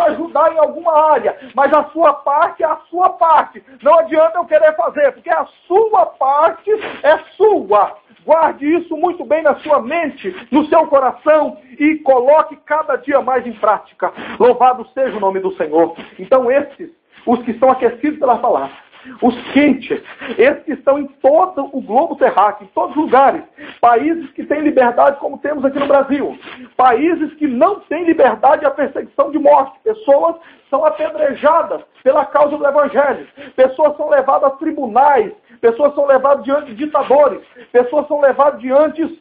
te ajudar em alguma área, mas a sua parte é a sua parte. Não adianta eu querer fazer, porque a sua parte é sua. Guarde isso muito bem na sua mente, no seu coração e coloque cada dia mais em prática. Louvado seja o nome do Senhor. Então esses, os que estão aquecidos pela palavra, os quentes, esses que estão em todo o globo terráqueo, em todos os lugares, países que têm liberdade como temos aqui no Brasil, países que não têm liberdade e a perseguição de morte, pessoas são apedrejadas pela causa do Evangelho, pessoas são levadas a tribunais, pessoas são levadas diante de ditadores, pessoas são levadas diante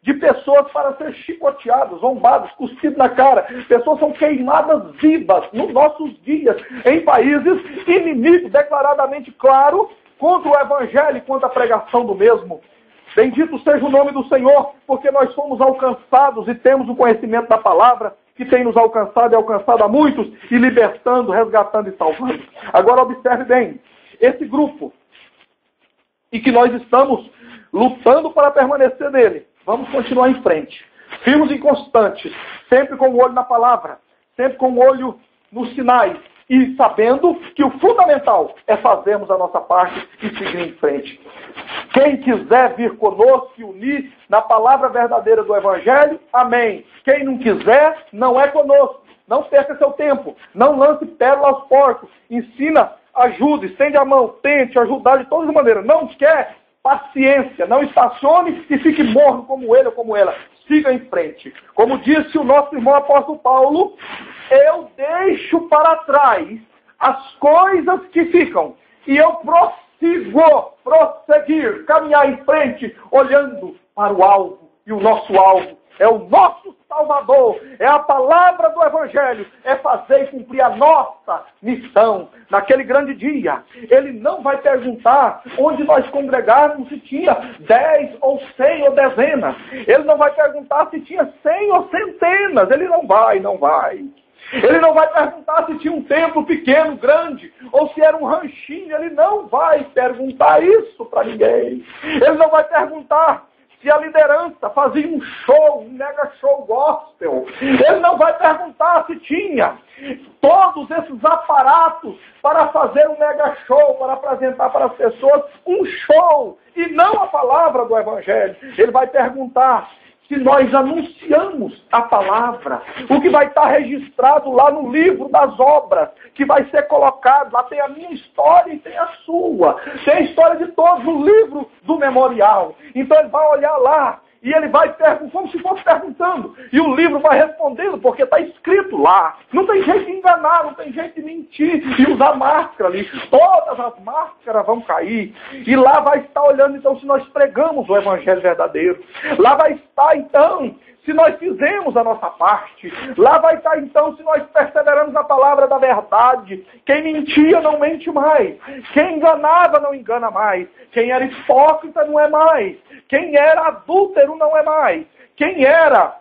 de pessoas para ser chicoteadas, zombadas, cuspidas na cara. Pessoas são queimadas vivas nos nossos dias, em países inimigos, declaradamente claro, contra o Evangelho e contra a pregação do mesmo. Bendito seja o nome do Senhor, porque nós fomos alcançados e temos o conhecimento da palavra, que tem nos alcançado e alcançado a muitos, e libertando, resgatando e salvando. Agora observe bem, esse grupo, e que nós estamos lutando para permanecer nele, vamos continuar em frente, firmes e constantes, sempre com o olho na palavra, sempre com o olho nos sinais, e sabendo que o fundamental é fazermos a nossa parte e seguir em frente. Quem quiser vir conosco e unir na palavra verdadeira do Evangelho, amém. Quem não quiser, não é conosco. Não perca seu tempo, não lance pérola aos porcos, ensina, ajude, estende a mão, tente ajudar de todas as maneiras. Não quer, paciência, não estacione e fique morno como ele ou como ela. Siga em frente. Como disse o nosso irmão apóstolo Paulo, eu deixo para trás as coisas que ficam e eu prosseguir, caminhar em frente, olhando para o alvo. E o nosso alvo é o nosso Salvador, é a palavra do Evangelho, é fazer e cumprir a nossa missão naquele grande dia. Ele não vai perguntar onde nós congregarmos se tinha 10 ou 100 ou dezenas. Ele não vai perguntar se tinha 100 ou centenas. Ele não vai. Ele não vai perguntar se tinha um templo pequeno, grande, ou se era um ranchinho. Ele não vai perguntar isso para ninguém. Ele não vai perguntar se a liderança fazia um show, um mega show gospel. Ele não vai perguntar se tinha todos esses aparatos para fazer um mega show, para apresentar para as pessoas um show, e não a palavra do Evangelho. Ele vai perguntar se nós anunciamos a palavra, o que vai estar registrado lá no livro das obras, que vai ser colocado, lá tem a minha história e tem a sua, tem a história de todos no livro do memorial. Então ele vai olhar lá, e ele vai perguntar, como se fosse perguntando, e o livro vai respondendo, porque está escrito lá. Não tem jeito de enganar, não tem jeito de mentir e usar máscara ali. Todas as máscaras vão cair. E lá vai estar olhando, então, se nós pregamos o Evangelho verdadeiro. Lá vai estar, então, se nós fizemos a nossa parte. Lá vai estar, então, se nós perseveramos na palavra da verdade. Quem mentia não mente mais. Quem enganava não engana mais. Quem era hipócrita não é mais. Quem era adúltero não é mais. Quem era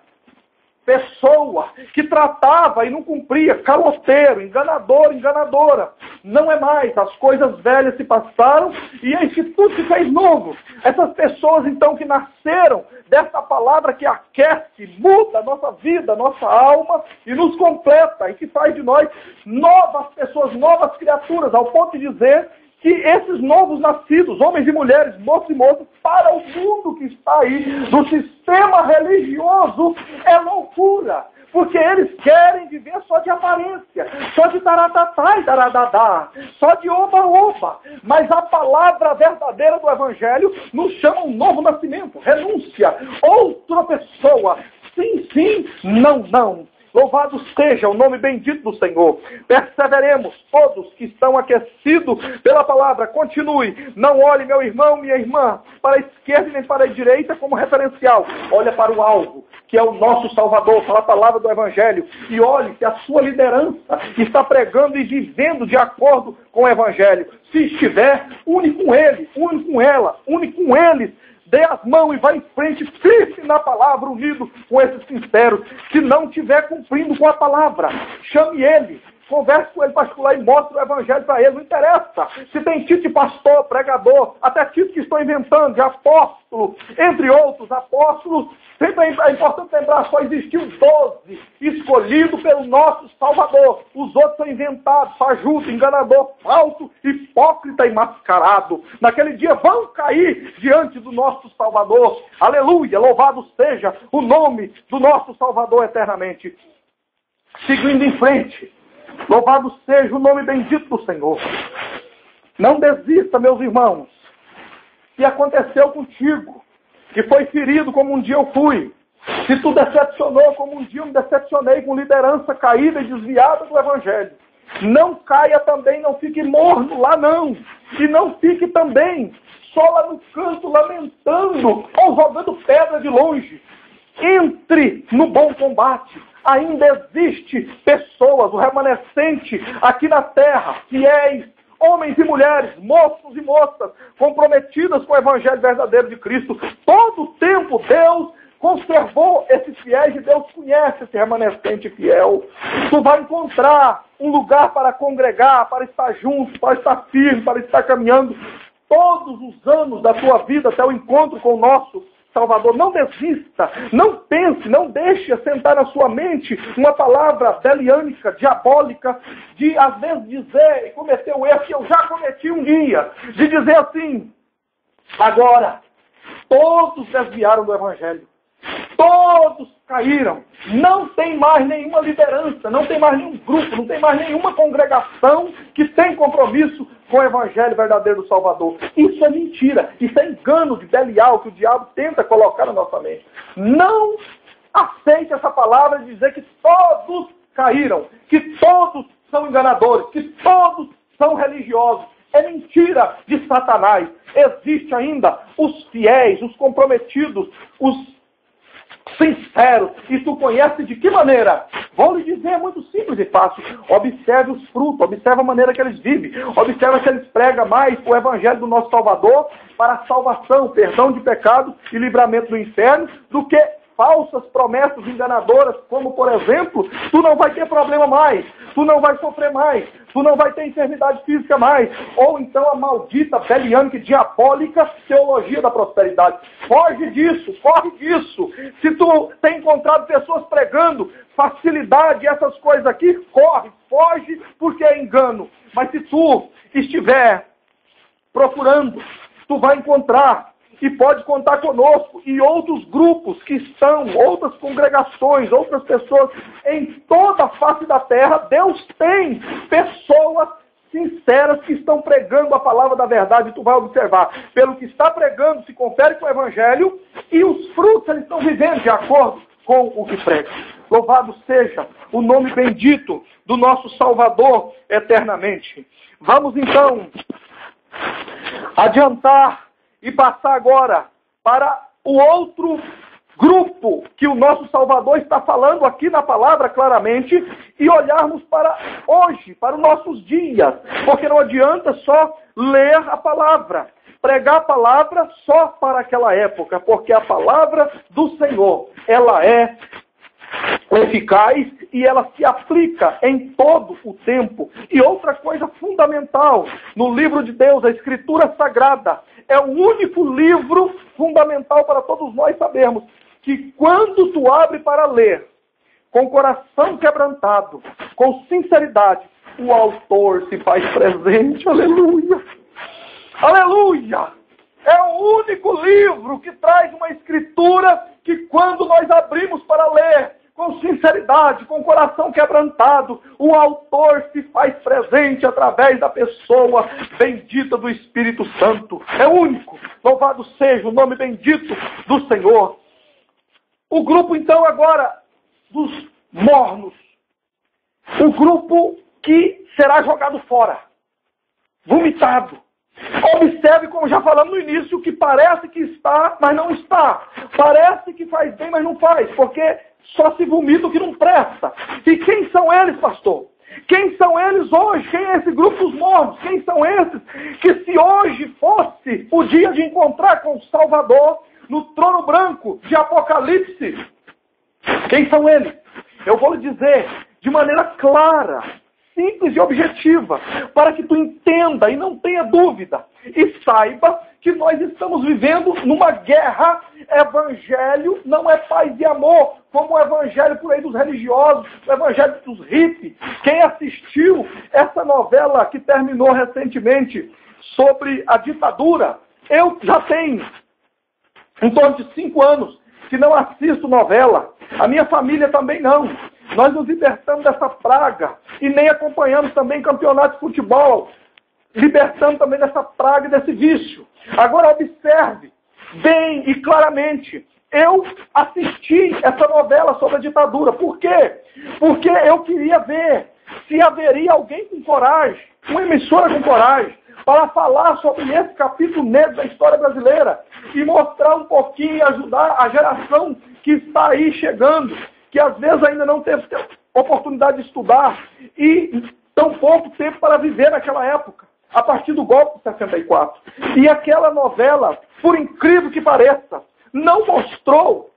pessoa que tratava e não cumpria, caloteiro, enganador, enganadora, não é mais. As coisas velhas se passaram e eis que tudo se fez novo. Essas pessoas, então, que nasceram dessa palavra que aquece, muda a nossa vida, a nossa alma e nos completa e que faz de nós novas pessoas, novas criaturas, ao ponto de dizer que esses novos nascidos, homens e mulheres, moços e moças, para o mundo que está aí, do sistema religioso, é loucura. Porque eles querem viver só de aparência, só de taratatá e taradadá, só de oba-oba. Mas a palavra verdadeira do Evangelho nos chama um novo nascimento, renúncia, outra pessoa, sim, sim, não, não. Louvado seja o nome bendito do Senhor. Perseveremos, todos que estão aquecidos pela palavra. Continue. Não olhe, meu irmão, minha irmã, para a esquerda e nem para a direita como referencial. Olha para o alvo, que é o nosso Salvador, para a palavra do Evangelho. E olhe se a sua liderança está pregando e vivendo de acordo com o Evangelho. Se estiver, une com ele, une com ela, une com eles. Dê as mãos e vá em frente, firme na palavra, unido com esses sinceros. Se não estiver cumprindo com a palavra, chame ele, converse com ele particular e mostre o evangelho para ele, não interessa. Se tem título de pastor, pregador, até título que estão inventando, de apóstolo, entre outros apóstolos, sempre é importante lembrar, só existiu 12 escolhidos pelo nosso Salvador. Os outros são inventados, fajuto, enganador, falso, hipócrita e mascarado. Naquele dia vão cair diante do nosso Salvador. Aleluia, louvado seja o nome do nosso Salvador eternamente. Seguindo em frente, louvado seja o nome bendito do Senhor. Não desista, meus irmãos. Se aconteceu contigo, que foi ferido como um dia eu fui, se tu decepcionou como um dia eu me decepcionei com liderança caída e desviada do Evangelho, não caia também, não fique morno lá não. E não fique também só lá no canto lamentando ou jogando pedra de longe. Entre no bom combate. Ainda existe pessoas, o remanescente aqui na terra, fiéis, homens e mulheres, moços e moças, comprometidas com o Evangelho verdadeiro de Cristo. Todo o tempo Deus conservou esses fiéis e Deus conhece esse remanescente fiel. Tu vai encontrar um lugar para congregar, para estar junto, para estar firme, para estar caminhando todos os anos da tua vida até o encontro com o nosso Salvador. Não desista, não pense, não deixe assentar na sua mente uma palavra beliânica, diabólica, de às vezes dizer e cometer o erro que eu já cometi um dia, de dizer assim: agora, todos desviaram do Evangelho, todos caíram, não tem mais nenhuma liderança, não tem mais nenhum grupo, não tem mais nenhuma congregação que tem compromisso com o Evangelho verdadeiro do Salvador. Isso é mentira, isso é engano de Belial que o diabo tenta colocar na nossa mente. Não aceite essa palavra de dizer que todos caíram, que todos são enganadores, que todos são religiosos. É mentira de Satanás. Existe ainda os fiéis, os comprometidos, os sinceros. E tu conhece de que maneira? Vou lhe dizer, é muito simples e fácil. Observe os frutos, observe a maneira que eles vivem. Observe se eles pregam mais o Evangelho do nosso Salvador para a salvação, perdão de pecados e livramento do inferno, do que falsas promessas enganadoras, como, por exemplo, tu não vai ter problema mais, tu não vai sofrer mais, tu não vai ter enfermidade física mais, ou então a maldita, beliânica e diabólica teologia da prosperidade. Foge disso, corre disso. Se tu tem encontrado pessoas pregando facilidade, essas coisas aqui, corre, foge, porque é engano. Mas se tu estiver procurando, tu vai encontrar. E pode contar conosco e outros grupos que estão, outras congregações, outras pessoas em toda a face da terra. Deus tem pessoas sinceras que estão pregando a palavra da verdade. E tu vai observar, pelo que está pregando, se confere com o Evangelho e os frutos eles estão vivendo de acordo com o que prega. Louvado seja o nome bendito do nosso Salvador eternamente. Vamos então adiantar e passar agora para o outro grupo que o nosso Salvador está falando aqui na palavra claramente e olharmos para hoje, para os nossos dias. Porque não adianta só ler a palavra, pregar a palavra só para aquela época, porque a palavra do Senhor, ela é eficaz e ela se aplica em todo o tempo. E outra coisa fundamental no livro de Deus, a Escritura Sagrada, é o único livro fundamental para todos nós sabermos que quando tu abre para ler, com o coração quebrantado, com sinceridade, o autor se faz presente. Aleluia! Aleluia! É o único livro que traz uma escritura que quando nós abrimos para ler, com sinceridade, com o coração quebrantado, o autor se faz presente através da pessoa bendita do Espírito Santo. É único. Louvado seja o nome bendito do Senhor. O grupo, então, agora, dos mornos. O grupo que será jogado fora. Vomitado. Observe, como já falamos no início, que parece que está, mas não está. Parece que faz bem, mas não faz. Porque só se vomita o que não presta. E quem são eles, pastor? Quem são eles hoje? Quem é esse grupo dos mortos? Quem são esses que, se hoje fosse o dia de encontrar com o Salvador no trono branco de Apocalipse, quem são eles? Eu vou lhe dizer de maneira clara, simples e objetiva, para que tu entenda e não tenha dúvida, e saiba que nós estamos vivendo numa guerra. Evangelho não é paz e amor, como o evangelho por aí dos religiosos, o evangelho dos hippies. Quem assistiu essa novela que terminou recentemente sobre a ditadura, eu já tenho em torno de 5 anos que não assisto novela. A minha família também não. Nós nos libertamos dessa praga e nem acompanhamos também campeonato de futebol, libertando também dessa praga e desse vício. Agora observe bem e claramente, eu assisti essa novela sobre a ditadura. Por quê? Porque eu queria ver se haveria alguém com coragem, uma emissora com coragem, para falar sobre esse capítulo negro da história brasileira e mostrar um pouquinho e ajudar a geração que está aí chegando, que às vezes ainda não teve oportunidade de estudar e tão pouco tempo para viver naquela época, a partir do golpe de 64. E aquela novela, por incrível que pareça, não mostrou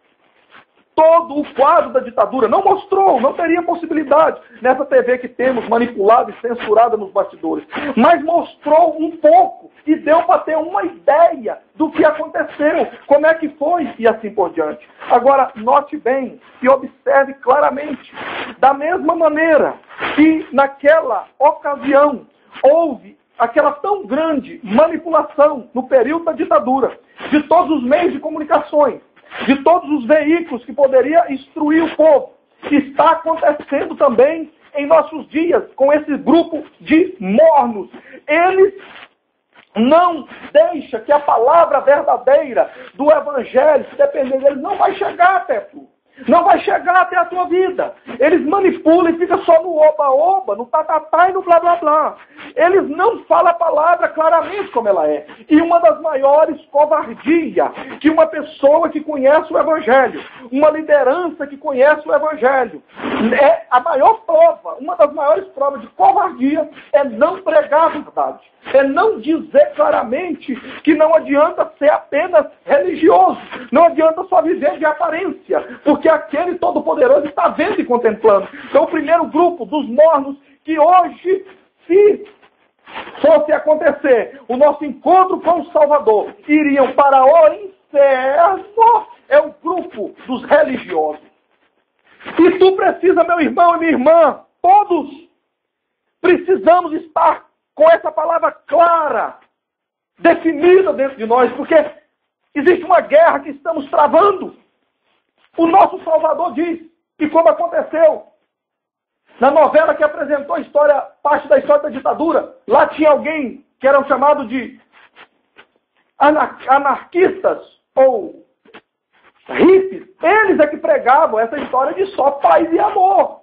todo o quadro da ditadura, não mostrou, não teria possibilidade nessa TV que temos, manipulada e censurada nos bastidores, mas mostrou um pouco e deu para ter uma ideia do que aconteceu, como é que foi e assim por diante. Agora, note bem e observe claramente, da mesma maneira que naquela ocasião houve aquela tão grande manipulação no período da ditadura, de todos os meios de comunicações, de todos os veículos que poderia instruir o povo, que está acontecendo também em nossos dias com esse grupo de mornos. Eles não deixam que a palavra verdadeira do evangelho, se depender deles, não vai chegar até tu. Não vai chegar até a tua vida. Eles manipulam e ficam só no oba-oba, no tatatá e no blá-blá-blá. Eles não falam a palavra claramente como ela é. E uma das maiores covardias que uma pessoa que conhece o Evangelho, uma liderança que conhece o Evangelho, é a maior prova, uma das maiores provas de covardia é não pregar a verdade. É não dizer claramente que não adianta ser apenas religioso, não adianta só viver de aparência, porque aquele Todo-Poderoso está vendo e contemplando. Então o primeiro grupo dos mornos que hoje, se fosse acontecer o nosso encontro com o Salvador, iriam para o inferno, é o grupo dos religiosos. E tu precisa, meu irmão e minha irmã, todos precisamos estar com essa palavra clara, definida dentro de nós, porque existe uma guerra que estamos travando. O nosso Salvador diz, e como aconteceu na novela que apresentou a história, parte da história da ditadura, lá tinha alguém que eram chamados de anarquistas ou hippies. Eles é que pregavam essa história de só paz e amor.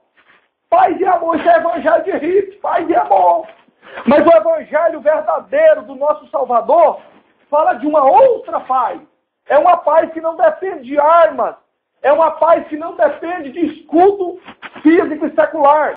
Paz e amor, isso é evangelho de hippies, paz e amor. Mas o evangelho verdadeiro do nosso Salvador fala de uma outra paz. É uma paz que não depende de armas. É uma paz que não depende de escudo físico e secular.